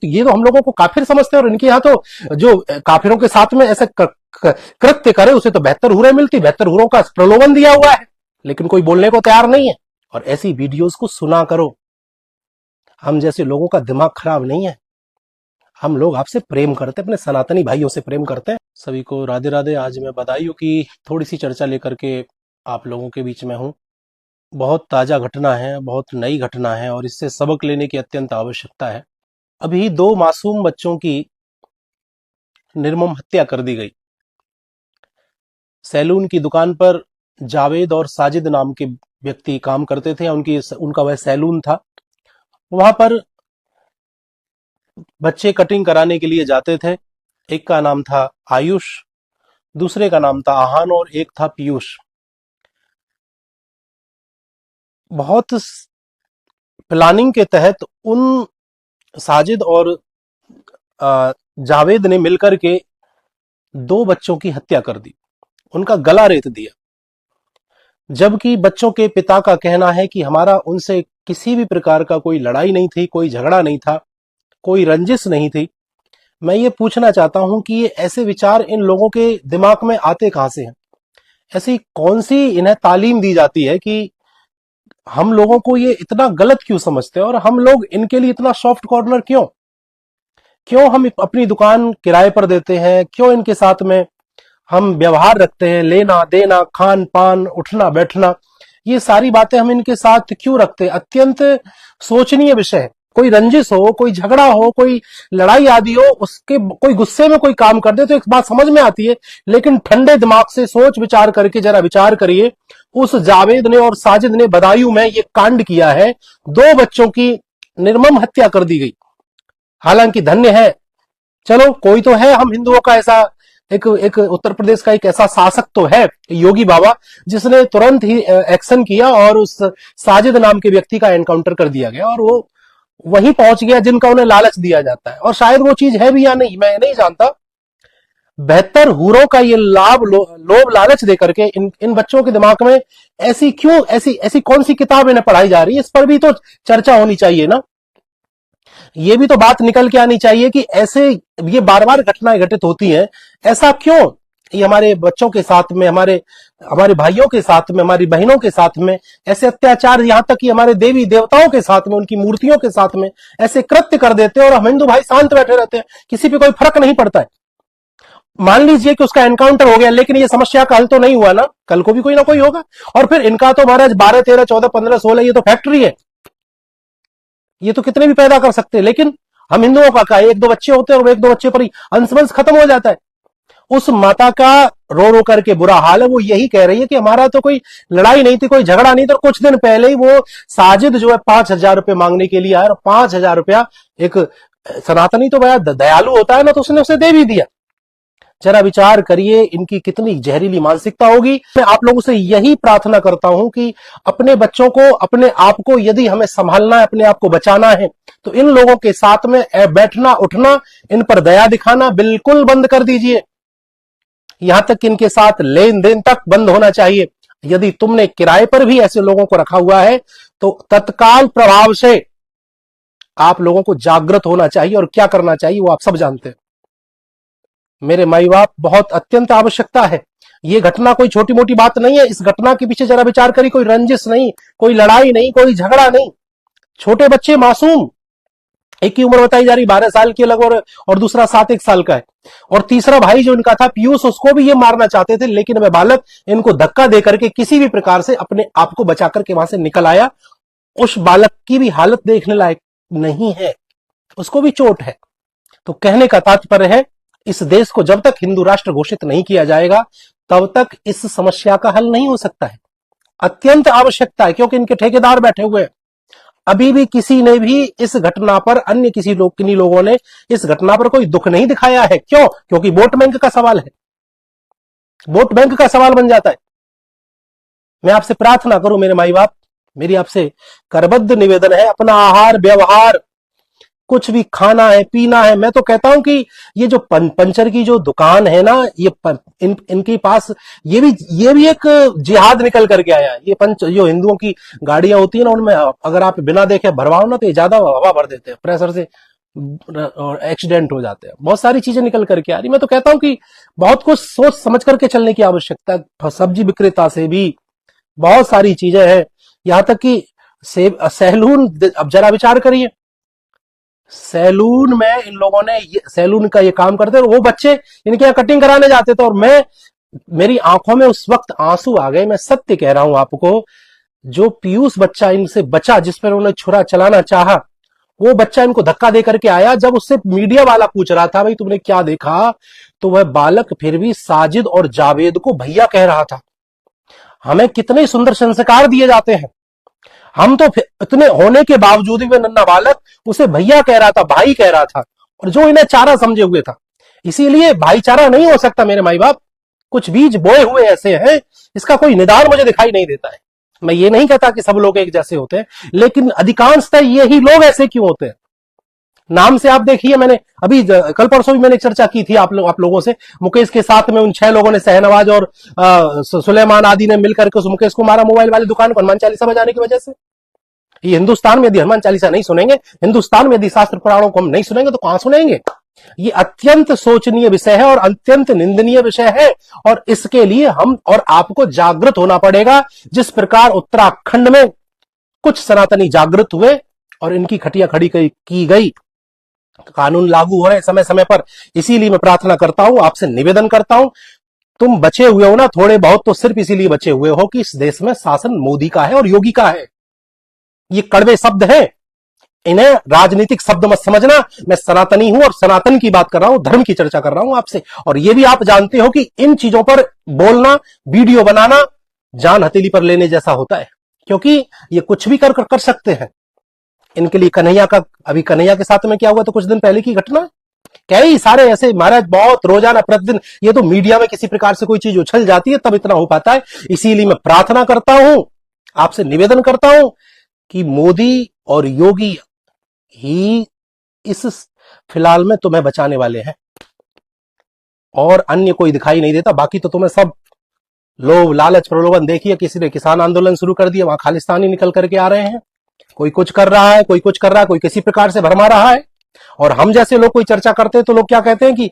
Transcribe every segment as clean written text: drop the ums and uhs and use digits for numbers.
तो ये तो हम लोगों को काफिर समझते हैं, और इनके यहाँ तो जो काफिरों के साथ में ऐसे कृत्य करे उसे तो बेहतर हुरें मिलती, बेहतर हुरों का प्रलोभन दिया हुआ है, लेकिन कोई बोलने को तैयार नहीं है। और ऐसी वीडियोस को सुना करो। हम जैसे लोगों का दिमाग खराब नहीं है, हम लोग आपसे प्रेम करते हैं, अपने सनातनी भाइयों से प्रेम करते हैं। सभी को राधे राधे। आज मैं बदायूं की थोड़ी सी चर्चा लेकर के आप लोगों के बीच में हूं। बहुत ताजा घटना है, बहुत नई घटना है, और इससे सबक लेने की अत्यंत आवश्यकता है। अभी 2 मासूम बच्चों की निर्मम हत्या कर दी गई। सैलून की दुकान पर जावेद और साजिद नाम के व्यक्ति काम करते थे, उनका वह सैलून था। वहां पर बच्चे कटिंग कराने के लिए जाते थे। एक का नाम था आयुष, दूसरे का नाम था आहान, और एक था पीयूष। बहुत प्लानिंग के तहत उन साजिद और जावेद ने मिलकर के 2 बच्चों की हत्या कर दी, उनका गला रेत दिया। जबकि बच्चों के पिता का कहना है कि हमारा उनसे किसी भी प्रकार का कोई लड़ाई नहीं थी, कोई झगड़ा नहीं था, कोई रंजिश नहीं थी। मैं ये पूछना चाहता हूं कि ये ऐसे विचार इन लोगों के दिमाग में आते कहां से हैं? ऐसी कौन सी इन्हें तालीम दी जाती है कि हम लोगों को ये इतना गलत क्यों समझते हैं, और हम लोग इनके लिए इतना सॉफ्ट कॉर्नर क्यों? क्यों हम अपनी दुकान किराए पर देते हैं? क्यों इनके साथ में हम व्यवहार रखते हैं, लेना देना, खान पान, उठना बैठना, ये सारी बातें हम इनके साथ क्यों रखते हैं? अत्यंत सोचनीय विषय है। कोई रंजिश हो, कोई झगड़ा हो, कोई लड़ाई आदि हो, उसके कोई गुस्से में कोई काम कर दे तो एक बात समझ में आती है, लेकिन ठंडे दिमाग से सोच विचार करके जरा विचार करिए। उस जावेद ने और साजिद ने बदायूं में ये कांड किया है। 2 बच्चों की निर्मम हत्या कर दी गई। हालांकि धन्य है, चलो कोई तो है हम हिंदुओं का ऐसा, एक उत्तर प्रदेश का एक ऐसा शासक तो है, योगी बाबा, जिसने तुरंत ही एक्शन किया और उस साजिद नाम के व्यक्ति का एनकाउंटर कर दिया गया, और वो वहीं पहुंच गया जिनका उन्हें लालच दिया जाता है। और शायद वो चीज है भी या नहीं, मैं नहीं जानता। बेहतर हूरों का ये लोभ लालच देकर के इन बच्चों के दिमाग में ऐसी क्यों, ऐसी कौन सी किताब इन्हें पढ़ाई जा रही है? इस पर भी तो चर्चा होनी चाहिए ना। ये भी तो बात निकल के आनी चाहिए कि ऐसे ये बार बार घटनाएं घटित होती हैं, ऐसा क्यों? ये हमारे बच्चों के साथ में, हमारे भाइयों के साथ में, हमारी बहनों के साथ में ऐसे अत्याचार, यहां तक कि हमारे देवी देवताओं के साथ में, उनकी मूर्तियों के साथ में ऐसे कृत्य कर देते हैं, और हम हिंदू भाई शांत बैठे रहते हैं, किसी पे कोई फर्क नहीं पड़ता है। मान लीजिए कि उसका एनकाउंटर हो गया, लेकिन ये समस्या का हल तो नहीं हुआ ना, कल को भी कोई ना कोई होगा। और फिर इनका तो महाराज 12, 13, 14, 15, 16 ये तो फैक्ट्री है, ये तो कितने भी पैदा कर सकते हैं। लेकिन हम हिंदुओं का 1-2 बच्चे होते हैं, और 1-2 बच्चे पर ही अंशवंश खत्म हो जाता है। उस माता का रो रो करके बुरा हाल है। वो यही कह रही है कि हमारा तो कोई लड़ाई नहीं थी, कोई झगड़ा नहीं था। कुछ दिन पहले ही वो साजिद जो है 5,000 रुपए मांगने के लिए आया, और 5,000 रुपया, एक सनातनी तो बड़ा दयालु होता है ना, तो उसने उसे दे भी दिया। जरा विचार करिए इनकी कितनी जहरीली मानसिकता होगी। मैं आप लोगों से यही प्रार्थना करता हूं कि अपने बच्चों को, अपने आप को यदि हमें संभालना है, अपने आप को बचाना है, तो इन लोगों के साथ में बैठना उठना, इन पर दया दिखाना बिल्कुल बंद कर दीजिए। यहां तक कि इनके साथ लेन देन तक बंद होना चाहिए। यदि तुमने किराए पर भी ऐसे लोगों को रखा हुआ है तो तत्काल प्रभाव से आप लोगों को जागृत होना चाहिए, और क्या करना चाहिए वो आप सब जानते हैं। मेरे माई बाप, बहुत अत्यंत आवश्यकता है। ये घटना कोई छोटी मोटी बात नहीं है। इस घटना के पीछे जरा विचार करिए, कोई रंजिश नहीं, कोई लड़ाई नहीं, कोई झगड़ा नहीं। छोटे बच्चे मासूम, एक की उम्र बताई जा रही 12 साल की अलग, और दूसरा 7-1 साल का है। और तीसरा भाई जो इनका था पीयूष, उसको भी ये मारना चाहते थे, लेकिन वह बालक इनको धक्का देकर के किसी भी प्रकार से अपने आप को बचा करके वहां से निकल आया। उस बालक की भी हालत देखने लायक नहीं है, उसको भी चोट है। तो कहने का तात्पर्य है, इस देश को जब तक हिंदू राष्ट्र घोषित नहीं किया जाएगा, तब तक इस समस्या का हल नहीं हो सकता है। अत्यंत आवश्यकता है, क्योंकि इनके ठेकेदार बैठे हुए हैं। अभी भी किसी ने भी इस घटना पर, अन्य किन्हीं लोगों ने इस घटना पर कोई दुख नहीं दिखाया है। क्यों? क्योंकि वोट बैंक का सवाल है, वोट बैंक का सवाल बन जाता है। मैं आपसे प्रार्थना करूं मेरे माई बाप, मेरी आपसे करबद्ध निवेदन है, अपना आहार व्यवहार, कुछ भी खाना है पीना है, मैं तो कहता हूं कि ये जो पंचर की जो दुकान है ना, ये इनके पास ये भी एक जिहाद निकल करके आया है। ये जो हिंदुओं की गाड़ियां होती है ना, उनमें अगर आप बिना देखे भरवाओ ना, तो ये ज्यादा हवा भर देते हैं प्रेशर से, और एक्सीडेंट हो जाते हैं, बहुत सारी चीजें निकल करके आ रही। मैं तो कहता हूं कि बहुत कुछ सोच समझ करके चलने की आवश्यकता है। सब्जी विक्रेता से भी बहुत सारी चीजें हैं, यहां तक कि सैलून, अब जरा विचार करिए, सैलून में इन लोगों ने सैलून का ये काम करते और वो बच्चे इनके यहाँ कटिंग कराने जाते थे, और मेरी आंखों में उस वक्त आंसू आ गए। मैं सत्य कह रहा हूं आपको, जो पीयूष बच्चा इनसे बचा, जिस पर उन्होंने छुरा चलाना चाहा, वो बच्चा इनको धक्का दे करके आया। जब उससे मीडिया वाला पूछ रहा था भाई तुमने क्या देखा, तो वह बालक फिर भी साजिद और जावेद को भैया कह रहा था। हमें कितने सुंदर संस्कार दिए जाते हैं, हम तो इतने होने के बावजूद भी नन्हा बालक उसे भैया कह रहा था, भाई कह रहा था, और जो इन्हें चारा समझे हुए था। इसीलिए भाईचारा नहीं हो सकता मेरे माई बाप, कुछ बीज बोए हुए ऐसे हैं, इसका कोई निदान मुझे दिखाई नहीं देता है। मैं ये नहीं कहता कि सब लोग एक जैसे होते हैं, लेकिन अधिकांशतः यही लोग ऐसे क्यों होते हैं। नाम से आप देखिए, मैंने अभी कल परसों भी मैंने चर्चा की थी आप लोगों से, मुकेश के साथ में उन 6 लोगों ने, शहनवाज और सुलेमान आदि ने मिलकर के उस मुकेश को मारा मोबाइल वाली दुकान को हनुमान चालीसा बजाने की वजह से। ये हिंदुस्तान में यदि हनुमान चालीसा नहीं सुनेंगे, हिंदुस्तान में यदि शास्त्र पुराणों को हम नहीं सुनेंगे, तो कहां सुनेंगे। ये अत्यंत शोचनीय विषय है और अत्यंत निंदनीय विषय है, और इसके लिए हम और आपको जागृत होना पड़ेगा। जिस प्रकार उत्तराखंड में कुछ सनातनी जागृत हुए और इनकी खटिया खड़ी की गई, कानून लागू हो रहे समय समय पर। इसीलिए मैं प्रार्थना करता हूं, आपसे निवेदन करता हूं, तुम बचे हुए हो ना थोड़े बहुत, तो सिर्फ इसीलिए बचे हुए हो कि इस देश में शासन मोदी का है और योगी का है। ये कड़वे शब्द हैं, इन्हें राजनीतिक शब्द मत समझना। मैं सनातनी हूं और सनातन की बात कर रहा हूं, धर्म की चर्चा कर रहा हूं आपसे। और ये भी आप जानते हो कि इन चीजों पर बोलना, वीडियो बनाना जान हथेली पर लेने जैसा होता है, क्योंकि ये कुछ भी कर सकते हैं। इनके लिए कन्हैया का, अभी कन्हैया के साथ में क्या हुआ, तो कुछ दिन पहले की घटना, कई सारे ऐसे महाराज, बहुत रोजाना प्रतिदिन, ये तो मीडिया में किसी प्रकार से कोई चीज उछल जाती है तब इतना हो पाता है। इसीलिए मैं प्रार्थना करता हूं, आपसे निवेदन करता हूं कि मोदी और योगी ही इस फिलहाल में तुम्हें बचाने वाले हैं, और अन्य कोई दिखाई नहीं देता। बाकी तो तुम्हें सब लोभ लालच प्रलोभन, देखिए किसी ने किसान आंदोलन शुरू कर दिया, वहां खालिस्तानी निकल करके आ रहे हैं, कोई कुछ कर रहा है, कोई कुछ कर रहा है, कोई किसी प्रकार से भरमा रहा है। और हम जैसे लोग कोई चर्चा करते हैं तो लोग क्या कहते हैं कि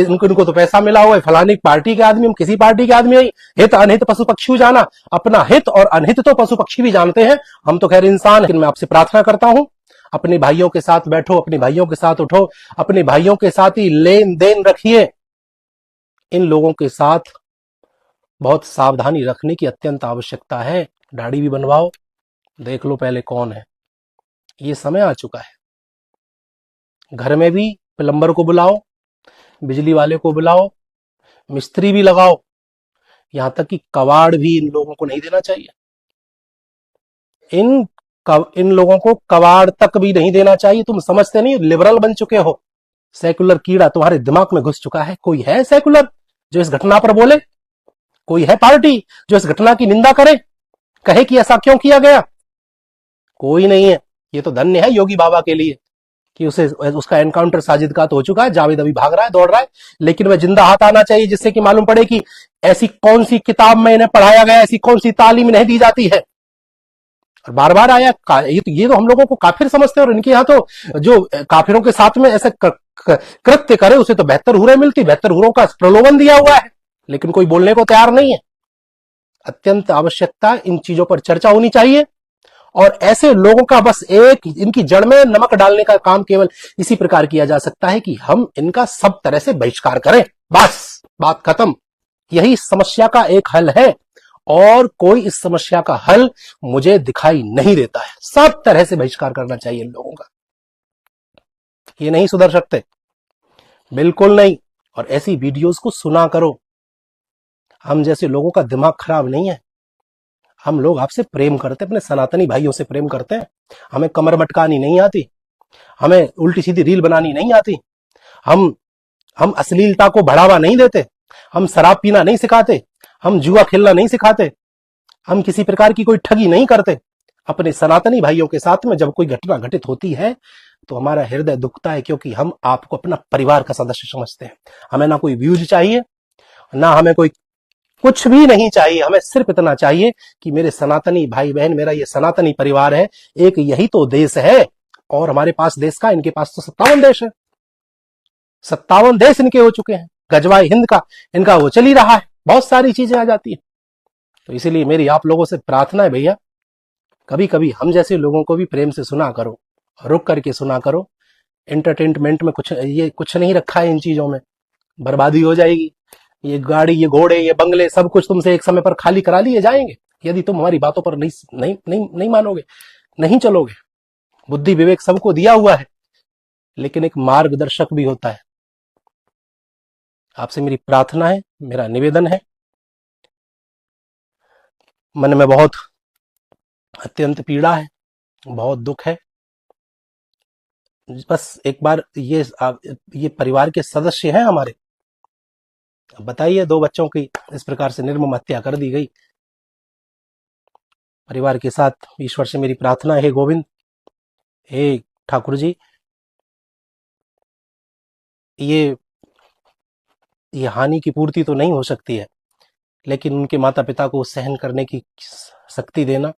इनको तो पैसा मिला हुआ है, फलानी पार्टी के आदमी, हम किसी पार्टी के आदमी नहीं। हित अनहित पशु पक्षी जाना, अपना हित और अनहित तो पशु पक्षी भी जानते हैं, हम तो खैर इंसान। लेकिन मैं आपसे प्रार्थना करता हूं, अपने भाइयों के साथ बैठो, अपने भाइयों के साथ उठो, अपने भाइयों के साथ ही लेन देन रखिए। इन लोगों के साथ बहुत सावधानी रखने की अत्यंत आवश्यकता है। दाढ़ी भी बनवाओ, देख लो पहले कौन है, ये समय आ चुका है। घर में भी प्लम्बर को बुलाओ, बिजली वाले को बुलाओ, मिस्त्री भी लगाओ, यहां तक कि कबाड़ भी इन लोगों को नहीं देना चाहिए। इन लोगों को कबाड़ तक भी नहीं देना चाहिए। तुम समझते नहीं, लिबरल बन चुके हो, सेकुलर कीड़ा तुम्हारे दिमाग में घुस चुका है। कोई है सेकुलर जो इस घटना पर बोले? कोई है पार्टी जो इस घटना की निंदा करे, कहे कि ऐसा क्यों किया गया? कोई नहीं है। ये तो धन्य है योगी बाबा के लिए कि उसका एनकाउंटर साजिद का तो हो चुका है, जावेद अभी भाग रहा है, दौड़ रहा है, लेकिन वह जिंदा हाथ आना चाहिए, जिससे कि मालूम पड़े कि ऐसी कौन सी किताब में इन्हें पढ़ाया गया, ऐसी कौन सी तालीम इन्हें दी जाती है। और बार बार आया, ये तो हम लोगों को काफिर समझते हैं, और इनके यहाँ तो जो काफिरों के साथ में ऐसे कृत्य करे उसे तो बेहतर हुरें मिलती, बेहतर हुरों का प्रलोभन दिया हुआ है, लेकिन कोई बोलने को तैयार नहीं है। अत्यंत आवश्यकता, इन चीजों पर चर्चा होनी चाहिए। और ऐसे लोगों का बस एक, इनकी जड़ में नमक डालने का काम केवल इसी प्रकार किया जा सकता है कि हम इनका सब तरह से बहिष्कार करें, बस बात खत्म। यही समस्या का एक हल है, और कोई इस समस्या का हल मुझे दिखाई नहीं देता है। सब तरह से बहिष्कार करना चाहिए इन लोगों का। ये नहीं सुधर सकते, बिल्कुल नहीं। और ऐसी वीडियोस को सुना करो। हम जैसे लोगों का दिमाग खराब नहीं है, हम लोग आपसे प्रेम करते हैं, अपने सनातनी भाइयों से प्रेम करते हैं। हमें कमर मटकानी नहीं आती, हमें उल्टी सीधी रील बनानी नहीं आती, हम अश्लीलता को बढ़ावा नहीं देते, हम शराब पीना नहीं सिखाते, हम जुआ खेलना नहीं सिखाते, हम किसी प्रकार की कोई ठगी नहीं करते। अपने सनातनी भाइयों के साथ में जब कोई घटना घटित होती है तो हमारा हृदय दुखता है, क्योंकि हम आपको अपना परिवार का सदस्य समझते हैं। हमें ना कोई व्यूज चाहिए, ना हमें कोई कुछ भी नहीं चाहिए। हमें सिर्फ इतना चाहिए कि मेरे सनातनी भाई बहन, मेरा ये सनातनी परिवार है, एक यही तो देश है, और हमारे पास देश का, इनके पास तो 57 देश है, 57 देश इनके हो चुके हैं। गजवाए हिंद का इनका वो चल ही रहा है, बहुत सारी चीजें आ जाती है। तो इसीलिए मेरी आप लोगों से प्रार्थना है भैया, कभी कभी हम जैसे लोगों को भी प्रेम से सुना करो, रुक करके सुना करो। एंटरटेनमेंट में कुछ नहीं रखा है इन चीजों में, बर्बादी हो जाएगी। ये गाड़ी, ये घोड़े, ये बंगले, सब कुछ तुमसे एक समय पर खाली करा लिए जाएंगे यदि तुम हमारी बातों पर नहीं मानोगे, नहीं चलोगे। बुद्धि विवेक सबको दिया हुआ है, लेकिन एक मार्गदर्शक भी होता है। आपसे मेरी प्रार्थना है, मेरा निवेदन है, मन में बहुत अत्यंत पीड़ा है, बहुत दुख है। बस एक बार ये परिवार के सदस्य हैं हमारे, बताइए, 2 बच्चों की इस प्रकार से निर्मम हत्या कर दी गई। परिवार के साथ ईश्वर से मेरी प्रार्थना है, हे गोविंद, हे ठाकुर जी, ये ये हानि की पूर्ति तो नहीं हो सकती है, लेकिन उनके माता पिता को सहन करने की शक्ति देना,